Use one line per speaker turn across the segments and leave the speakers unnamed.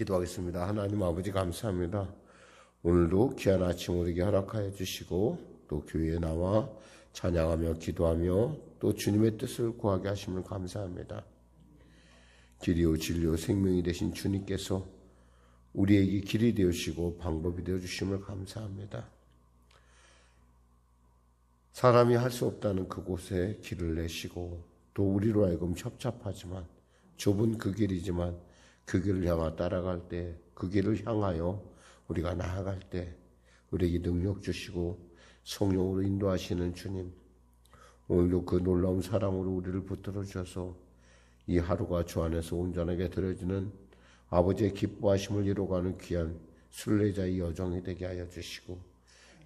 기도하겠습니다. 하나님 아버지 감사합니다. 오늘도 귀한 아침 우리에게 허락하여 주시고 또 교회에 나와 찬양하며 기도하며 또 주님의 뜻을 구하게 하심을 감사합니다. 길이요 진리요 생명이 되신 주님께서 우리에게 길이 되어주시고 방법이 되어주심을 감사합니다. 사람이 할 수 없다는 그곳에 길을 내시고 또 우리로 하여금 협잡하지만 좁은 그 길이지만 그 길을 향하 따라갈 때, 그 길을 향하여 우리가 나아갈 때 우리에게 능력 주시고 성령으로 인도하시는 주님, 오늘도 그 놀라운 사랑으로 우리를 붙들어 주셔서 이 하루가 주 안에서 온전하게 드려지는 아버지의 기뻐하심을 이루어가는 귀한 순례자의 여정이 되게 하여 주시고,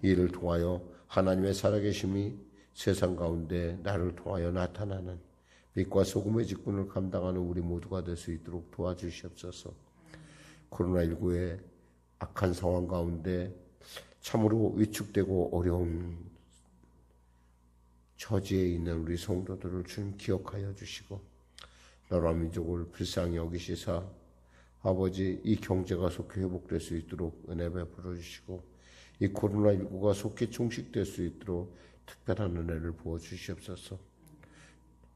이를 통하여 하나님의 살아계심이 세상 가운데 나를 통하여 나타나는 빛과 소금의 직분을 감당하는 우리 모두가 될 수 있도록 도와주시옵소서. 코로나19의 악한 상황 가운데 참으로 위축되고 어려운 처지에 있는 우리 성도들을 주님 기억하여 주시고 나라 민족을 불쌍히 여기시사 아버지 이 경제가 속히 회복될 수 있도록 은혜 베풀어 주시고 이 코로나19가 속히 종식될 수 있도록 특별한 은혜를 부어 주시옵소서.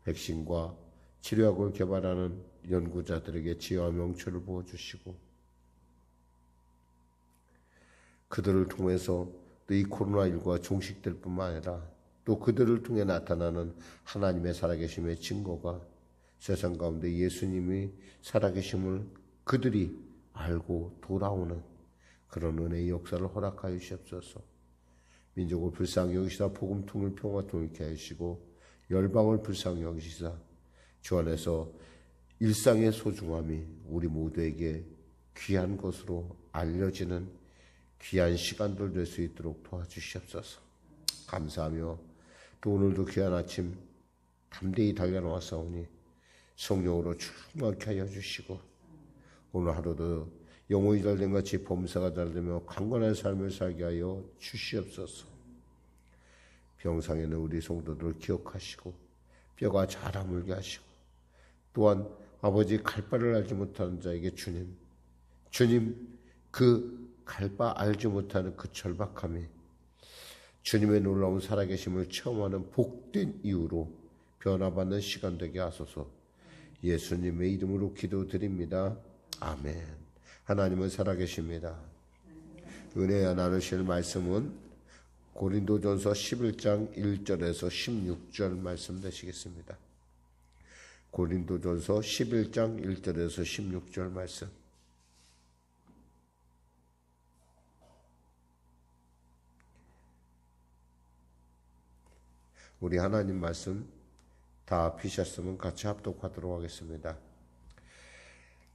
백신과 치료약을 개발하는 연구자들에게 지혜와 명철을 부어 주시고 그들을 통해서 또 이 코로나19가 종식될 뿐만 아니라 또 그들을 통해 나타나는 하나님의 살아계심의 증거가 세상 가운데 예수님이 살아계심을 그들이 알고 돌아오는 그런 은혜의 역사를 허락하여 주시옵소서. 민족을 불쌍히 여기시다 복음통을 평화통일케 하시고 열방을 불쌍히 여기시사 주 안에서 일상의 소중함이 우리 모두에게 귀한 것으로 알려지는 귀한 시간들 될 수 있도록 도와주시옵소서. 감사하며 또 오늘도 귀한 아침 담대히 달려나왔사오니 성령으로 충만케 하여 주시고 오늘 하루도 영혼이 잘된 같이 범사가 잘되며 강건한 삶을 살게 하여 주시옵소서. 병상에는 우리 성도들을 기억하시고 뼈가 자라물게 하시고 또한 아버지 갈 바를 알지 못하는 자에게 주님 그 갈 바 알지 못하는 그 절박함이 주님의 놀라운 살아계심을 체험하는 복된 이유로 변화받는 시간 되게 하소서. 예수님의 이름으로 기도드립니다. 아멘. 하나님은 살아계십니다. 은혜야 나누실 말씀은 고린도전서 11장 1절에서 16절 말씀 되시겠습니다. 고린도전서 11장 1절에서 16절 말씀. 우리 하나님 말씀 다 피셨으면 같이 합독하도록 하겠습니다.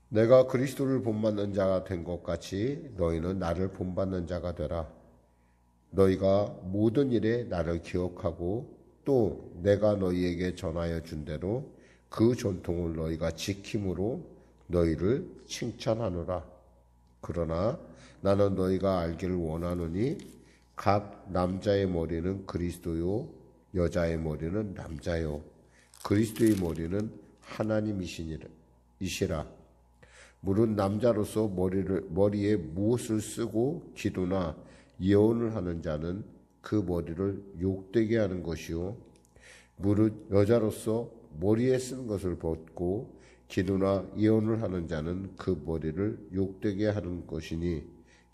내가 그리스도를 본받는 자가 된 것 같이 너희는 나를 본받는 자가 되라. 너희가 모든 일에 나를 기억하고 또 내가 너희에게 전하여 준 대로 그 전통을 너희가 지킴으로 너희를 칭찬하노라. 그러나 나는 너희가 알기를 원하노니 각 남자의 머리는 그리스도요 여자의 머리는 남자요 그리스도의 머리는 하나님이시라. 물은 남자로서 머리에 무엇을 쓰고 기도나 예언을 하는 자는 그 머리를 욕되게 하는 것이요 물은 여자로서 머리에 쓴 것을 벗고 기도나 예언을 하는 자는 그 머리를 욕되게 하는 것이니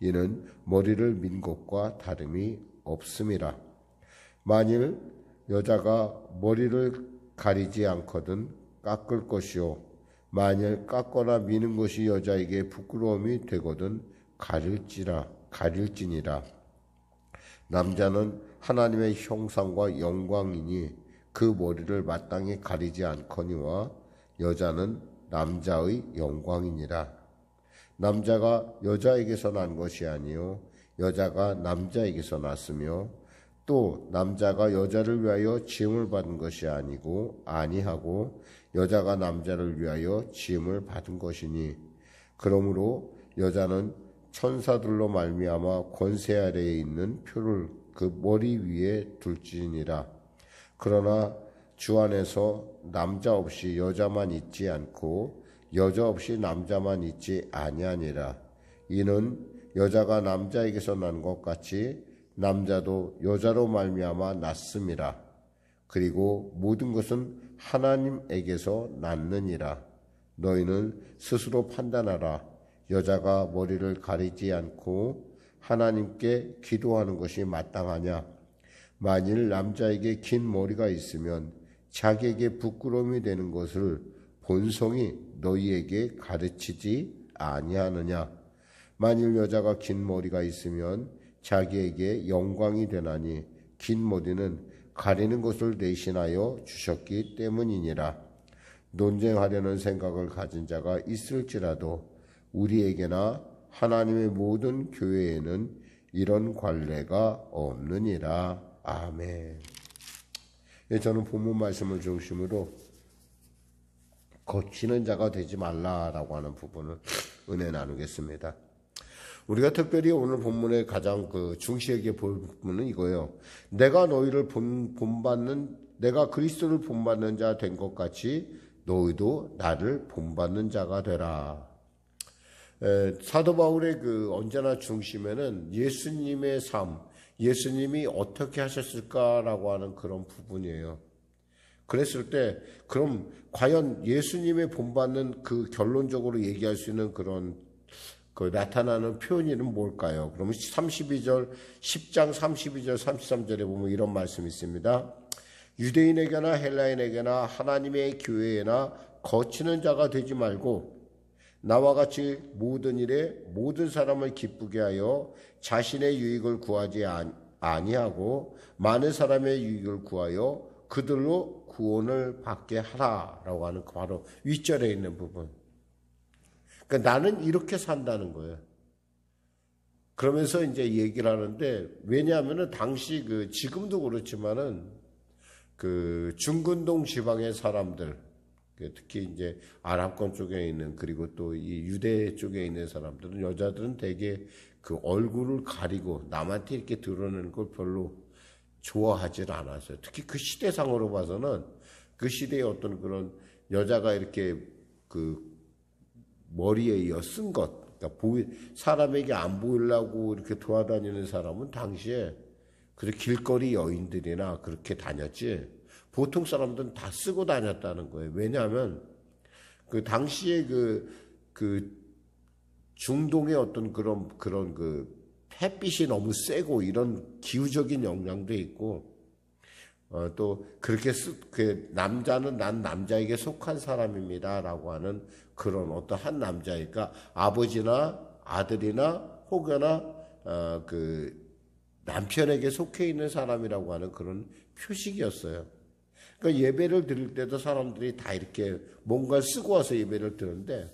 이는 머리를 민 것과 다름이 없음이라. 만일 여자가 머리를 가리지 않거든 깎을 것이요 만일 깎거나 미는 것이 여자에게 부끄러움이 되거든 가릴지니라. 남자는 하나님의 형상과 영광이니 그 머리를 마땅히 가리지 않거니와 여자는 남자의 영광이니라. 남자가 여자에게서 난 것이 아니요 여자가 남자에게서 났으며 또 남자가 여자를 위하여 지음을 받은 것이 아니하고 여자가 남자를 위하여 지음을 받은 것이니 그러므로 여자는 천사들로 말미암아 권세 아래에 있는 표를 그 머리 위에 둘지니라. 그러나 주 안에서 남자 없이 여자만 있지 않고 여자 없이 남자만 있지 아니하니라. 이는 여자가 남자에게서 난 것 같이 남자도 여자로 말미암아 났음이라. 그리고 모든 것은 하나님에게서 났느니라. 너희는 스스로 판단하라. 여자가 머리를 가리지 않고 하나님께 기도하는 것이 마땅하냐? 만일 남자에게 긴 머리가 있으면 자기에게 부끄러움이 되는 것을 본성이 너희에게 가르치지 아니하느냐? 만일 여자가 긴 머리가 있으면 자기에게 영광이 되나니 긴 머리는 가리는 것을 대신하여 주셨기 때문이니라. 논쟁하려는 생각을 가진 자가 있을지라도 우리에게나 하나님의 모든 교회에는 이런 관례가 없느니라. 아멘. 저는 본문 말씀을 중심으로 거치는 자가 되지 말라라고 하는 부분을 은혜 나누겠습니다. 우리가 특별히 오늘 본문에 가장 중시하게 볼 부분은 이거예요. 내가 너희를 내가 그리스도를 본받는 자 된 것 같이 너희도 나를 본받는 자가 되라. 사도 바울의 언제나 중심에는 예수님의 삶, 예수님이 어떻게 하셨을까라고 하는 그런 부분이에요. 그랬을 때 그럼 과연 예수님의 본받는 결론적으로 얘기할 수 있는 그런 나타나는 표현이는 뭘까요? 그러면 10장 32절 33절에 보면 이런 말씀이 있습니다. 유대인에게나 헬라인에게나 하나님의 교회에나 거치는 자가 되지 말고 나와 같이 모든 일에 모든 사람을 기쁘게 하여 자신의 유익을 구하지 아니하고 많은 사람의 유익을 구하여 그들로 구원을 받게 하라라고 하는 바로 윗절에 있는 부분. 그러니까 나는 이렇게 산다는 거예요. 그러면서 이제 얘기를 하는데, 왜냐하면은 당시 지금도 그렇지만은 중근동 지방의 사람들, 특히 이제 아랍권 쪽에 있는, 그리고 또 이 유대 쪽에 있는 사람들은, 여자들은 되게 얼굴을 가리고 남한테 이렇게 드러내는 걸 별로 좋아하질 않았어요. 특히 그 시대상으로 봐서는 그 시대의 어떤 그런 여자가 이렇게 머리에 쓴 것, 그러니까 사람에게 안 보이려고 이렇게 돌아다니는 사람은 당시에 길거리 여인들이나 그렇게 다녔지, 보통 사람들은 다 쓰고 다녔다는 거예요. 왜냐하면 당시에 중동의 어떤 그런 햇빛이 너무 세고 이런 기후적인 영향도 있고, 또 그렇게 남자는 난 남자에게 속한 사람입니다라고 하는 그런 어떤 한 남자니까 아버지나 아들이나 혹여나 남편에게 속해 있는 사람이라고 하는 그런 표식이었어요. 그러니까 예배를 드릴 때도 사람들이 다 이렇게 뭔가를 쓰고 와서 예배를 드는데,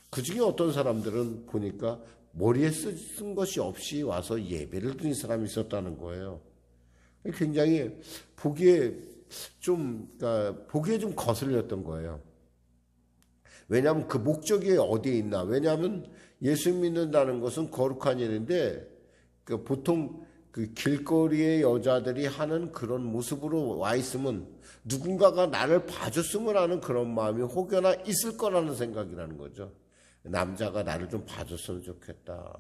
그 중에 어떤 사람들은 보니까 머리에 쓴 것이 없이 와서 예배를 드린 사람이 있었다는 거예요. 굉장히 보기에 좀 거슬렸던 거예요. 왜냐하면 그 목적이 어디에 있나? 왜냐하면 예수 믿는다는 것은 거룩한 일인데, 보통 길거리의 여자들이 하는 그런 모습으로 와 있으면 누군가가 나를 봐줬으면 하는 그런 마음이 혹여나 있을 거라는 생각이라는 거죠. 남자가 나를 좀 봐줬으면 좋겠다.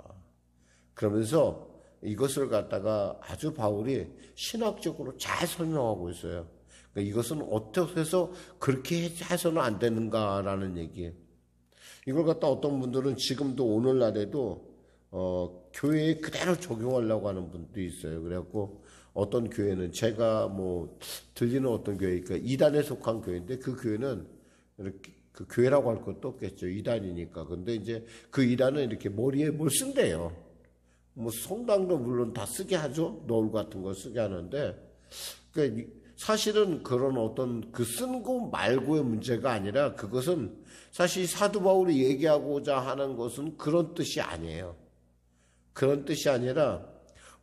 그러면서 이것을 갖다가 아주 바울이 신학적으로 잘 설명하고 있어요. 그러니까 이것은 어떻게 해서 그렇게 해서는 안 되는가라는 얘기예요. 이걸 갖다 어떤 분들은 지금도 오늘날에도 교회에 그대로 적용하려고 하는 분도 있어요. 그래갖고 어떤 교회는 제가 들리는 어떤 교회니까 이단에 속한 교회인데, 그 교회는 이렇게 교회라고 할 것도 없겠죠. 이단이니까. 근데 이제 그 이단은 이렇게 머리에 뭘 쓴대요. 성당도 물론 다 쓰게 하죠. 너울 같은 거 쓰게 하는데, 사실은 그런 어떤 쓴 거 말고의 문제가 아니라, 그것은 사실 사도 바울이 얘기하고자 하는 것은 그런 뜻이 아니에요. 그런 뜻이 아니라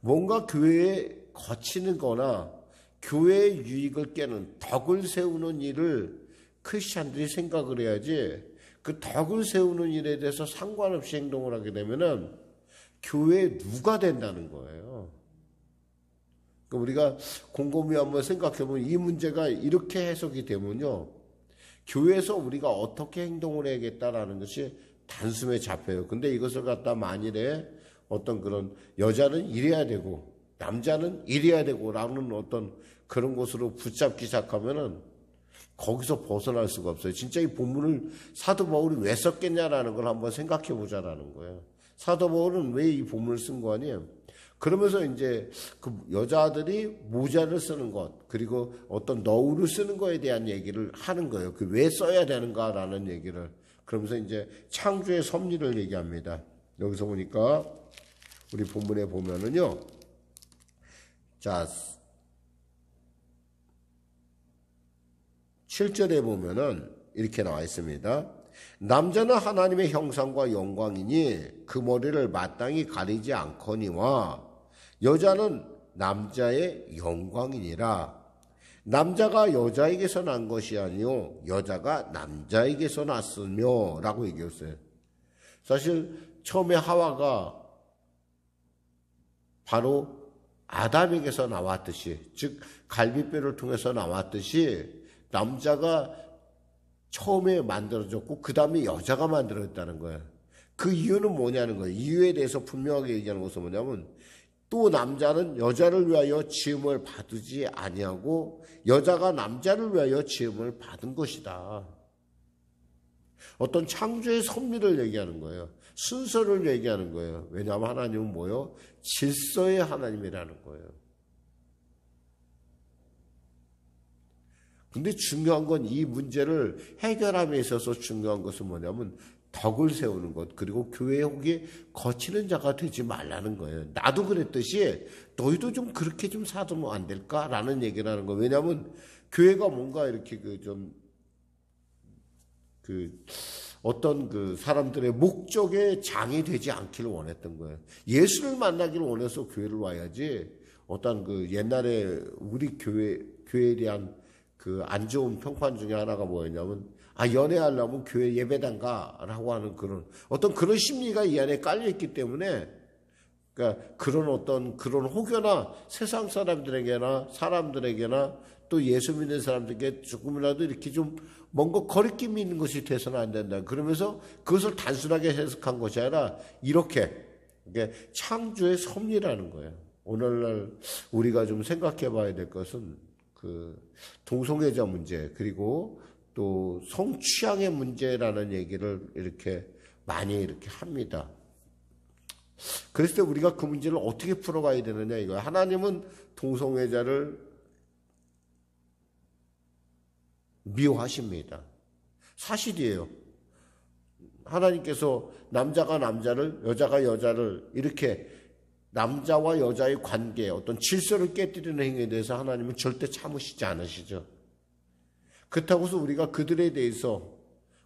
뭔가 교회에 거치는 거나 교회의 유익을 깨는 덕을 세우는 일을 크리스찬들이 생각을 해야지, 그 덕을 세우는 일에 대해서 상관없이 행동을 하게 되면은 교회에 누가 된다는 거예요. 우리가 곰곰이 한번 생각해보면 이 문제가 이렇게 해석이 되면요, 교회에서 우리가 어떻게 행동을 해야겠다라는 것이 단숨에 잡혀요. 근데 이것을 갖다 만일에 어떤 그런 여자는 이래야 되고 남자는 이래야 되고 라는 어떤 그런 것으로 붙잡기 시작하면은 거기서 벗어날 수가 없어요. 진짜 이 본문을 사도 바울이 왜 썼겠냐라는 걸 한번 생각해 보자라는 거예요. 사도 바울은 왜 이 본문을 쓴 거 아니에요? 그러면서 이제 여자들이 모자를 쓰는 것, 그리고 어떤 너울을 쓰는 거에 대한 얘기를 하는 거예요. 왜 써야 되는가라는 얘기를. 그러면서 이제 창조의 섭리를 얘기합니다. 여기서 보니까 우리 본문에 보면은요, 자, 7절에 보면은 이렇게 나와 있습니다. 남자는 하나님의 형상과 영광이니 그 머리를 마땅히 가리지 않거니와 여자는 남자의 영광이니라. 남자가 여자에게서 난 것이 아니요 여자가 남자에게서 났으며 라고 얘기했어요. 사실 처음에 하와가 바로 아담에게서 나왔듯이, 즉 갈빗뼈를 통해서 나왔듯이 남자가 처음에 만들어졌고 그 다음에 여자가 만들어졌다는 거예요. 그 이유는 뭐냐는 거예요. 이유에 대해서 분명하게 얘기하는 것은 뭐냐면, 또 남자는 여자를 위하여 지음을 받지 아니하고 여자가 남자를 위하여 지음을 받은 것이다. 어떤 창조의 섭리를 얘기하는 거예요. 순서를 얘기하는 거예요. 왜냐하면 하나님은 뭐예요? 질서의 하나님이라는 거예요. 근데 중요한 건 이 문제를 해결함에 있어서 중요한 것은 뭐냐면 덕을 세우는 것, 그리고 교회의 혹이 거치는 자가 되지 말라는 거예요. 나도 그랬듯이 너희도 좀 그렇게 좀 살면 안 될까라는 얘기를 하는 거예요. 왜냐하면 교회가 뭔가 이렇게 어떤 그 사람들의 목적에 장이 되지 않기를 원했던 거예요. 예수를 만나기를 원해서 교회를 와야지, 어떤 그 옛날에 우리 교회에 대한 그 안 좋은 평판 중에 하나가 뭐였냐면, 연애하려면 교회 예배당 가라고 하는 그런 심리가 이 안에 깔려있기 때문에, 그러니까 그런 혹여나 세상 사람들에게나 또 예수 믿는 사람들에게 조금이라도 이렇게 좀 뭔가 거리낌이 있는 것이 돼서는 안 된다. 그러면서 그것을 단순하게 해석한 것이 아니라 이렇게 창조의 섭리라는 거예요. 오늘날 우리가 좀 생각해 봐야 될 것은 그 동성애자 문제, 그리고 또 성취향의 문제라는 얘기를 이렇게 많이 이렇게 합니다. 그랬을 때 우리가 그 문제를 어떻게 풀어가야 되느냐 이거예요. 하나님은 동성애자를 미워하십니다. 사실이에요. 하나님께서 남자가 남자를, 여자가 여자를 이렇게 남자와 여자의 관계, 어떤 질서를 깨뜨리는 행위에 대해서 하나님은 절대 참으시지 않으시죠. 그렇다고 해서 우리가 그들에 대해서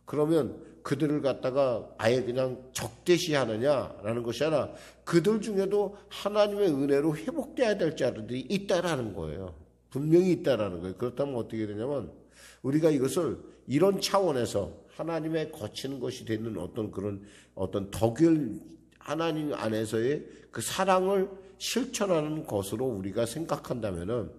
그러면 그들을 갖다가 아예 그냥 적대시하느냐라는 것이 아니라 그들 중에도 하나님의 은혜로 회복돼야 될 자들이 있다라는 거예요. 분명히 있다라는 거예요. 그렇다면 어떻게 되냐면 우리가 이것을 이런 차원에서 하나님의 거치는 것이 되는 어떤 덕을 하나님 안에서의 그 사랑을 실천하는 것으로 우리가 생각한다면은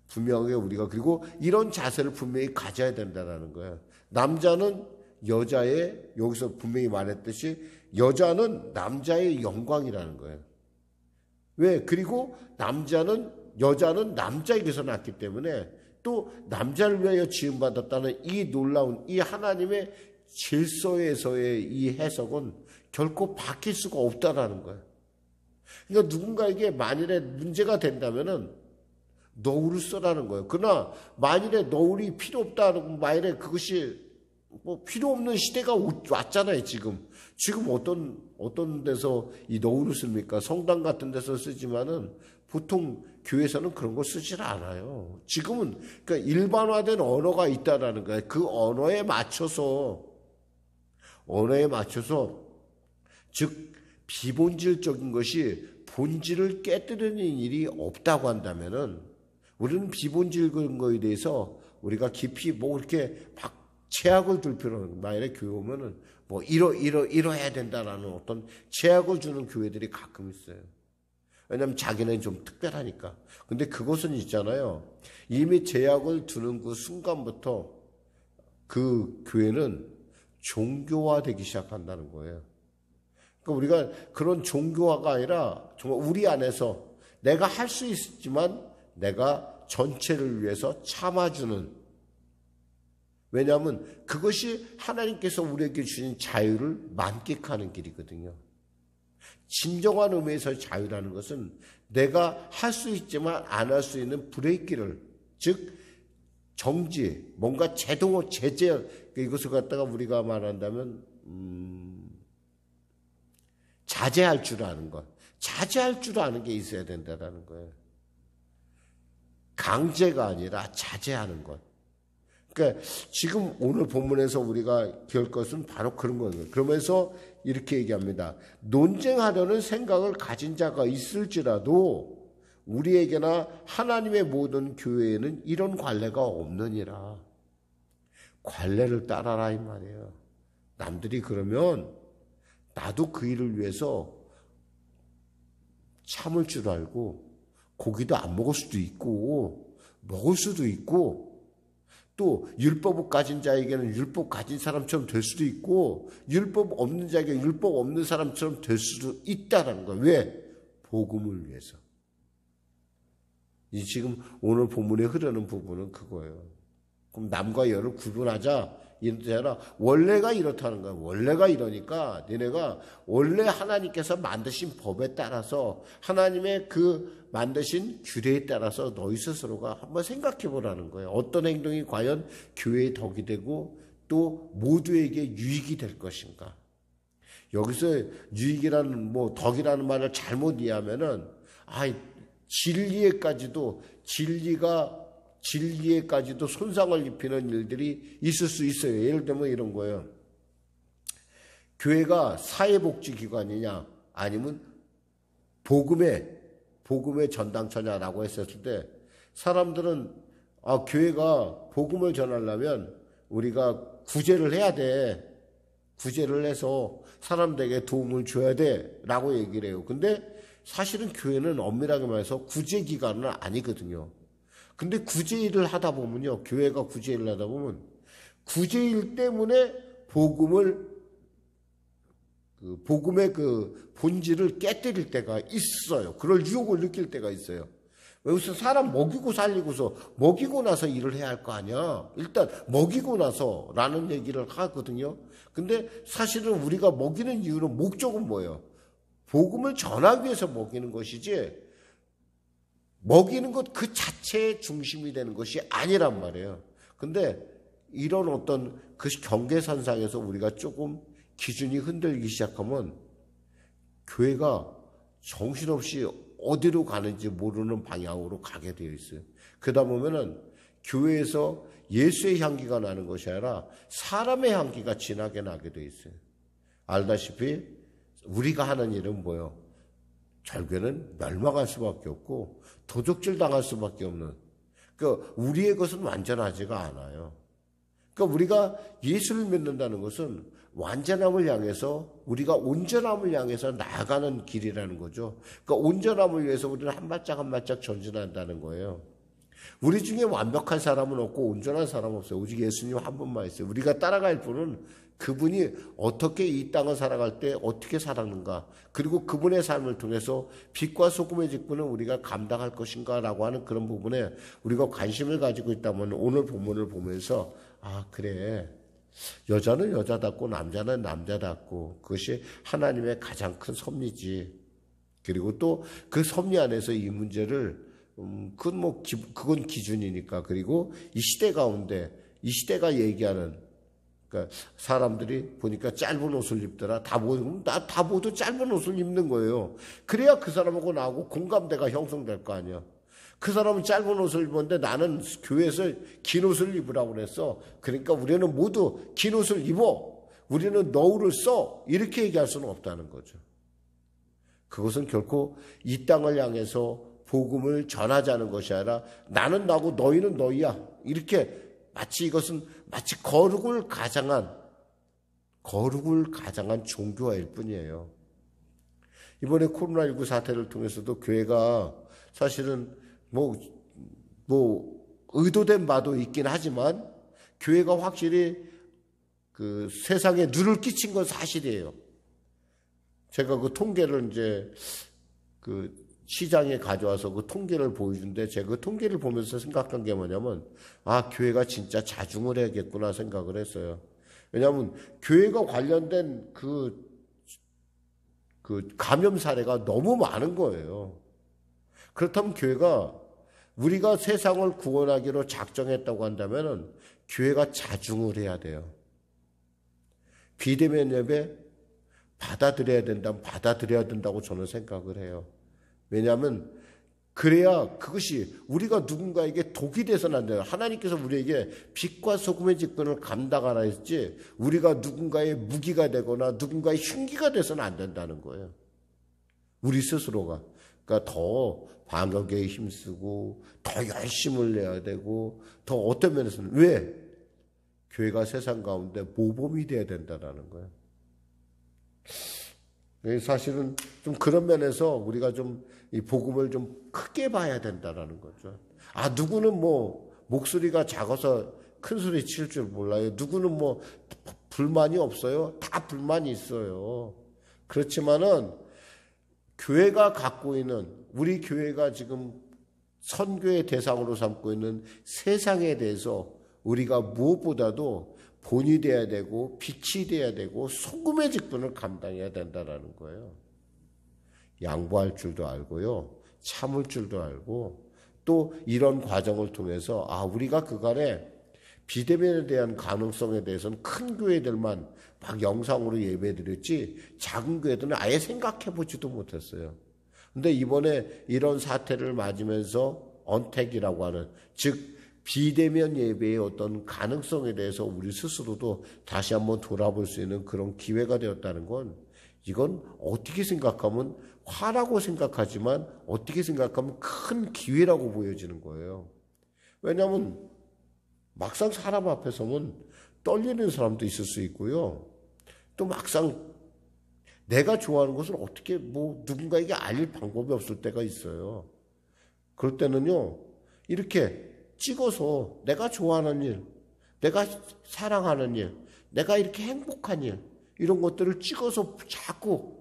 분명하게 우리가, 그리고 이런 자세를 분명히 가져야 된다는 거예요. 남자는 여자의, 여기서 분명히 말했듯이 여자는 남자의 영광이라는 거예요. 왜? 그리고 여자는 남자에게서 났기 때문에 또 남자를 위하여 지음받았다는 이 놀라운 이 하나님의 질서에서의 이 해석은 결코 바뀔 수가 없다라는 거예요. 그러니까 누군가에게 만일에 문제가 된다면은 너울을 써라는 거예요. 그러나 만일에 너울이 필요 없다는, 만일에 그것이 필요 없는 시대가 왔잖아요. 지금 어떤 데서 이 너울을 씁니까? 성당 같은 데서 쓰지만은 보통 교회에서는 그런 거 쓰질 않아요. 지금은 그러니까 일반화된 언어가 있다라는 거예요. 그 언어에 맞춰서 즉 비본질적인 것이 본질을 깨뜨리는 일이 없다고 한다면은 우리는 비본질적인 거에 대해서 우리가 깊이 이렇게 막 제약을 둘 필요는 없는, 만약에 교회 오면은 이러해야 된다라는 어떤 제약을 주는 교회들이 가끔 있어요. 왜냐하면 자기는 좀 특별하니까. 근데 그것은 있잖아요. 이미 제약을 두는 그 순간부터 그 교회는 종교화되기 시작한다는 거예요. 그러니까 우리가 그런 종교화가 아니라 정말 우리 안에서 내가 할 수 있지만 내가 전체를 위해서 참아주는, 왜냐하면 그것이 하나님께서 우리에게 주신 자유를 만끽하는 길이거든요. 진정한 의미에서 자유라는 것은 내가 할 수 있지만 안 할 수 있는 브레이크를, 즉 정지, 뭔가 제재, 이것을 갖다가 우리가 말한다면 자제할 줄 아는 것, 자제할 줄 아는 게 있어야 된다는 거예요. 강제가 아니라 자제하는 것. 그러니까 지금 오늘 본문에서 우리가 배울 것은 바로 그런 거예요. 그러면서 이렇게 얘기합니다. 논쟁하려는 생각을 가진 자가 있을지라도 우리에게나 하나님의 모든 교회에는 이런 관례가 없느니라. 관례를 따라라 이 말이에요. 남들이 그러면 나도 그 일을 위해서 참을 줄 알고 고기도 안 먹을 수도 있고 먹을 수도 있고 또 율법을 가진 자에게는 율법 가진 사람처럼 될 수도 있고 율법 없는 자에게 율법 없는 사람처럼 될 수도 있다는 거예요. 왜? 복음을 위해서. 이 지금 오늘 본문에 흐르는 부분은 그거예요. 그럼 남과 여를 구분하자. 이렇게 아니라 원래가 이렇다는 거야. 원래가 이러니까 너네가 원래 하나님께서 만드신 법에 따라서 하나님의 그 만드신 규례에 따라서 너희 스스로가 한번 생각해 보라는 거예요. 어떤 행동이 과연 교회의 덕이 되고 또 모두에게 유익이 될 것인가. 여기서 유익이라는 덕이라는 말을 잘못 이해하면은 진리에까지도 손상을 입히는 일들이 있을 수 있어요. 예를 들면 이런 거예요. 교회가 사회복지기관이냐 아니면 복음의 전당처냐라고 했었을 때 사람들은 교회가 복음을 전하려면 우리가 구제를 해야 돼. 구제를 해서 사람들에게 도움을 줘야 돼 라고 얘기를 해요. 근데 사실은 교회는 엄밀하게 말해서 구제기관은 아니거든요. 근데 구제일을 하다 보면요. 교회가 구제일을 하다 보면 구제일 때문에 복음의 그 본질을 깨뜨릴 때가 있어요. 그럴 유혹을 느낄 때가 있어요. 여기서 사람 먹이고 살리고서 먹이고 나서 일을 해야 할 거 아니야. 일단 먹이고 나서라는 얘기를 하거든요. 근데 사실은 우리가 먹이는 이유는 목적은 뭐예요? 복음을 전하기 위해서 먹이는 것이지 먹이는 것 그 자체의 중심이 되는 것이 아니란 말이에요. 근데 이런 어떤 그 경계선상에서 우리가 조금 기준이 흔들리기 시작하면 교회가 정신없이 어디로 가는지 모르는 방향으로 가게 되어 있어요. 그러다 보면은 교회에서 예수의 향기가 나는 것이 아니라 사람의 향기가 진하게 나게 되어 있어요. 알다시피 우리가 하는 일은 뭐예요? 결국에는 멸망할 수밖에 없고 도적질 당할 수밖에 없는. 그러니까 우리의 것은 완전하지가 않아요. 그러니까 우리가 예수를 믿는다는 것은 완전함을 향해서 우리가 온전함을 향해서 나아가는 길이라는 거죠. 그러니까 온전함을 위해서 우리는 한 발짝 한 발짝 전진한다는 거예요. 우리 중에 완벽한 사람은 없고 온전한 사람은 없어요. 오직 예수님 한 분만 있어요. 우리가 따라갈 분은 그분이 어떻게 이 땅을 살아갈 때 어떻게 살았는가, 그리고 그분의 삶을 통해서 빛과 소금의 직분을 우리가 감당할 것인가라고 하는 그런 부분에 우리가 관심을 가지고 있다면 오늘 본문을 보면서 그래, 여자는 여자답고 남자는 남자답고 그것이 하나님의 가장 큰 섭리지. 그리고 또 그 섭리 안에서 이 문제를 그건 기준이니까. 그리고 이 시대 가운데 이 시대가 얘기하는, 그러니까 사람들이 보니까 짧은 옷을 입더라. 다 모두 짧은 옷을 입는 거예요. 그래야 그 사람하고 나하고 공감대가 형성될 거 아니야. 그 사람은 짧은 옷을 입었는데 나는 교회에서 긴 옷을 입으라고 그랬어. 그러니까 우리는 모두 긴 옷을 입어. 우리는 너울을 써. 이렇게 얘기할 수는 없다는 거죠. 그것은 결코 이 땅을 향해서 복음을 전하자는 것이 아니라 나는 나고 너희는 너희야. 이렇게 이것은 마치 거룩을 가장한 종교화일 뿐이에요. 이번에 코로나19 사태를 통해서도 교회가 사실은 의도된 바도 있긴 하지만 교회가 확실히 그 세상에 누를 끼친 건 사실이에요. 제가 그 통계를 이제 그 시장에 가져와서 그 통계를 보여준데 제가 그 통계를 보면서 생각한 게 뭐냐면 교회가 진짜 자중을 해야겠구나 생각을 했어요. 왜냐하면 교회가 관련된 그 감염 사례가 너무 많은 거예요. 그렇다면 교회가 우리가 세상을 구원하기로 작정했다고 한다면 교회가 자중을 해야 돼요. 비대면 예배 받아들여야 된다고 저는 생각을 해요. 왜냐하면 그래야 그것이 우리가 누군가에게 독이 돼서는 안 돼요. 하나님께서 우리에게 빛과 소금의 직분을 감당하라 했지 우리가 누군가의 무기가 되거나 누군가의 흉기가 돼서는 안 된다는 거예요. 우리 스스로가. 그러니까 더 방역에 힘쓰고 더 열심을 내야 되고 더 어떤 면에서는 왜? 교회가 세상 가운데 모범이 돼야 된다는 거예요. 사실은 좀 그런 면에서 우리가 좀 이 복음을 좀 크게 봐야 된다라는 거죠. 누구는 뭐 목소리가 작아서 큰 소리 칠 줄 몰라요. 누구는 뭐 불만이 없어요. 다 불만이 있어요. 그렇지만은 교회가 갖고 있는, 우리 교회가 지금 선교의 대상으로 삼고 있는 세상에 대해서 우리가 무엇보다도 본이 돼야 되고 빛이 돼야 되고 소금의 직분을 감당해야 된다라는 거예요. 양보할 줄도 알고요. 참을 줄도 알고, 또 이런 과정을 통해서 우리가 그간에 비대면에 대한 가능성에 대해서는 큰 교회들만 막 영상으로 예배드렸지 작은 교회들은 아예 생각해 보지도 못했어요. 근데 이번에 이런 사태를 맞으면서 언택이라고 하는, 즉 비대면 예배의 어떤 가능성에 대해서 우리 스스로도 다시 한번 돌아볼 수 있는 그런 기회가 되었다는 건, 이건 어떻게 생각하면 화라고 생각하지만 어떻게 생각하면 큰 기회라고 보여지는 거예요. 왜냐하면 막상 사람 앞에 서면 떨리는 사람도 있을 수 있고요. 또 막상 내가 좋아하는 것을 어떻게 누군가에게 알릴 방법이 없을 때가 있어요. 그럴 때는요, 이렇게 찍어서 내가 좋아하는 일, 내가 사랑하는 일, 내가 이렇게 행복한 일, 이런 것들을 찍어서 자꾸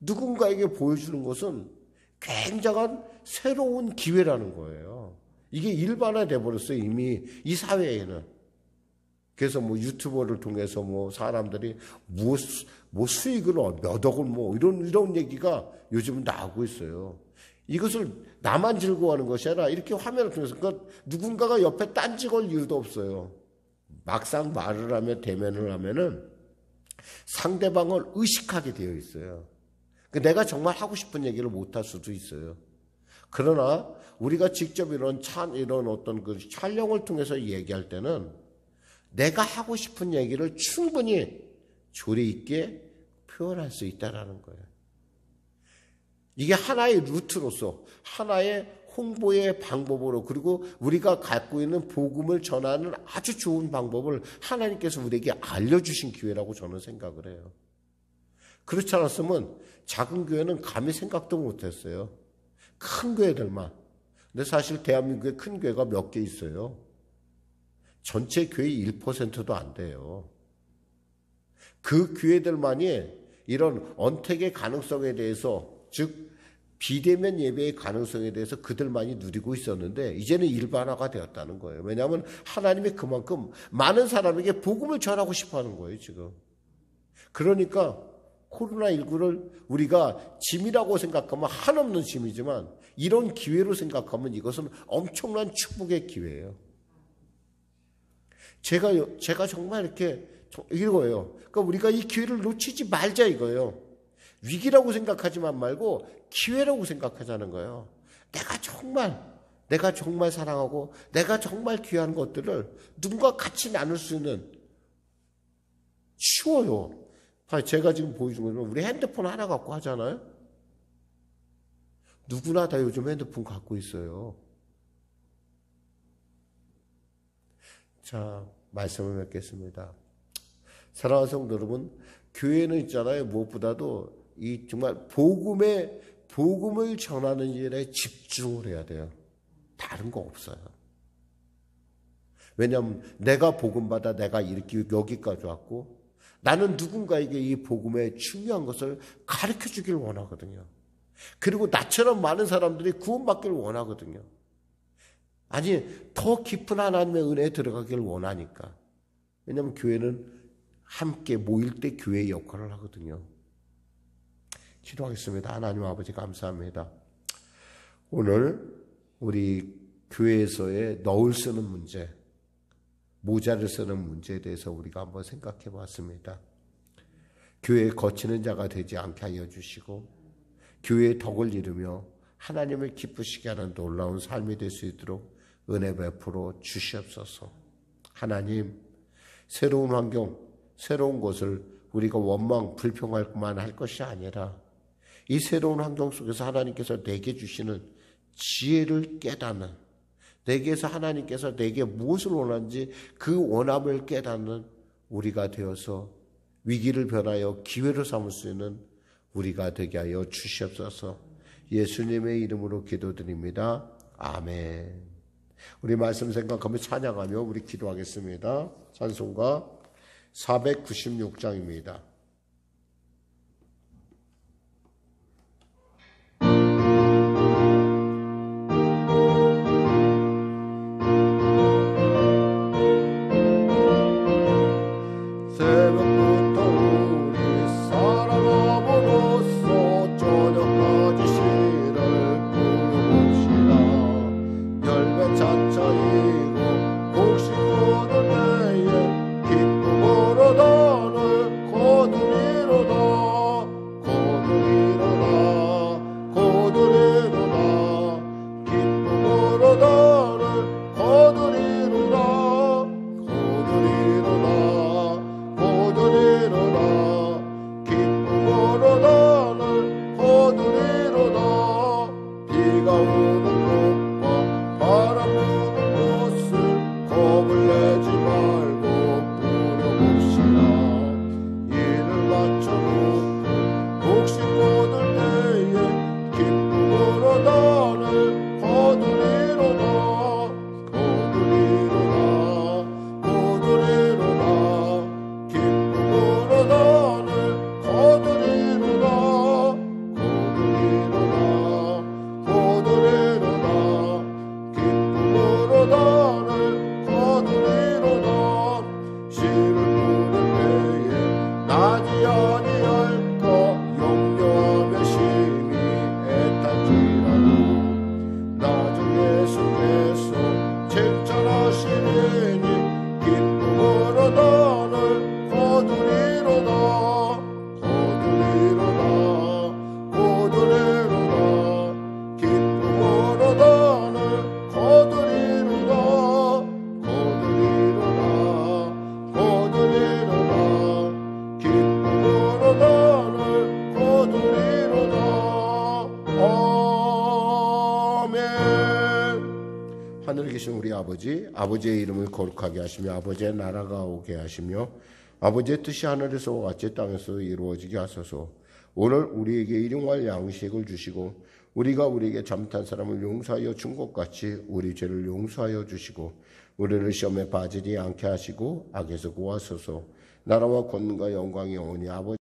누군가에게 보여주는 것은 굉장한 새로운 기회라는 거예요. 이게 일반화돼 버렸어요, 이미 이 사회에는. 그래서 유튜버를 통해서 사람들이 수익을 몇 억을 이런 얘기가 요즘은 나오고 있어요. 이것을 나만 즐거워하는 것이 아니라 이렇게 화면을 통해서, 그러니까 누군가가 옆에 딴지 걸 이유도 없어요. 막상 말을 하면, 대면을 하면은 상대방을 의식하게 되어 있어요. 내가 정말 하고 싶은 얘기를 못 할 수도 있어요. 그러나 우리가 직접 이런 어떤 그 촬영을 통해서 얘기할 때는 내가 하고 싶은 얘기를 충분히 조리 있게 표현할 수 있다는 거예요. 이게 하나의 루트로서, 하나의 홍보의 방법으로, 그리고 우리가 갖고 있는 복음을 전하는 아주 좋은 방법을 하나님께서 우리에게 알려주신 기회라고 저는 생각을 해요. 그렇지 않았으면 작은 교회는 감히 생각도 못했어요. 큰 교회들만. 근데 사실 대한민국에 큰 교회가 몇 개 있어요. 전체 교회 1%도 안 돼요. 그 교회들만이 이런 언택의 가능성에 대해서, 즉 비대면 예배의 가능성에 대해서 그들만이 누리고 있었는데 이제는 일반화가 되었다는 거예요. 왜냐하면 하나님이 그만큼 많은 사람에게 복음을 전하고 싶어하는 거예요, 지금. 그러니까 코로나19를 우리가 짐이라고 생각하면 한없는 짐이지만, 이런 기회로 생각하면 이것은 엄청난 축복의 기회예요. 제가 정말 이렇게 이거예요. 그러니까 우리가 이 기회를 놓치지 말자 이거예요. 위기라고 생각하지만 말고 기회라고 생각하자는 거예요. 내가 정말 사랑하고 내가 정말 귀한 것들을 누군가 같이 나눌 수 있는, 쉬워요. 제가 지금 보여준 거는 우리 핸드폰 하나 갖고 하잖아요. 누구나 다 요즘 핸드폰 갖고 있어요. 자, 말씀을 맺겠습니다. 사랑하는 성도 여러분, 교회는 있잖아요. 무엇보다도 이 정말 복음을 전하는 일에 집중을 해야 돼요. 다른 거 없어요. 왜냐하면 내가 복음 받아 내가 이렇게 여기까지 왔고, 나는 누군가에게 이 복음의 중요한 것을 가르쳐 주길 원하거든요. 그리고 나처럼 많은 사람들이 구원받기를 원하거든요. 아니, 더 깊은 하나님의 은혜에 들어가기를 원하니까. 왜냐하면 교회는 함께 모일 때 교회의 역할을 하거든요. 기도하겠습니다. 하나님 아버지 감사합니다. 오늘 우리 교회에서의 너울 쓰는 문제, 모자를 쓰는 문제에 대해서 우리가 한번 생각해 봤습니다. 교회에 거치는 자가 되지 않게 하여 주시고, 교회의 덕을 이루며 하나님을 기쁘시게 하는 놀라운 삶이 될 수 있도록 은혜 베풀어 주시옵소서. 하나님, 새로운 환경, 새로운 것을 우리가 원망, 불평할만 할 것이 아니라 이 새로운 환경 속에서 하나님께서 내게 주시는 지혜를 깨닫는, 내게서 하나님께서 내게 무엇을 원하는지 그 원함을 깨닫는 우리가 되어서 위기를 변하여 기회로 삼을 수 있는 우리가 되게 하여 주시옵소서. 예수님의 이름으로 기도드립니다. 아멘. 우리 말씀 생각하며 찬양하며 우리 기도하겠습니다. 찬송가 496장입니다. 하늘에 계신 우리 아버지, 아버지의 이름을 거룩하게 하시며 아버지의 나라가 오게 하시며 아버지의 뜻이 하늘에서와 같이 땅에서 이루어지게 하소서. 오늘 우리에게 일용할 양식을 주시고 우리가 우리에게 잘못한 사람을 용서하여 준 것 같이 우리 죄를 용서하여 주시고 우리를 시험에 빠지지 않게 하시고 악에서 구하소서. 나라와 권능과 영광이 영원히 아버지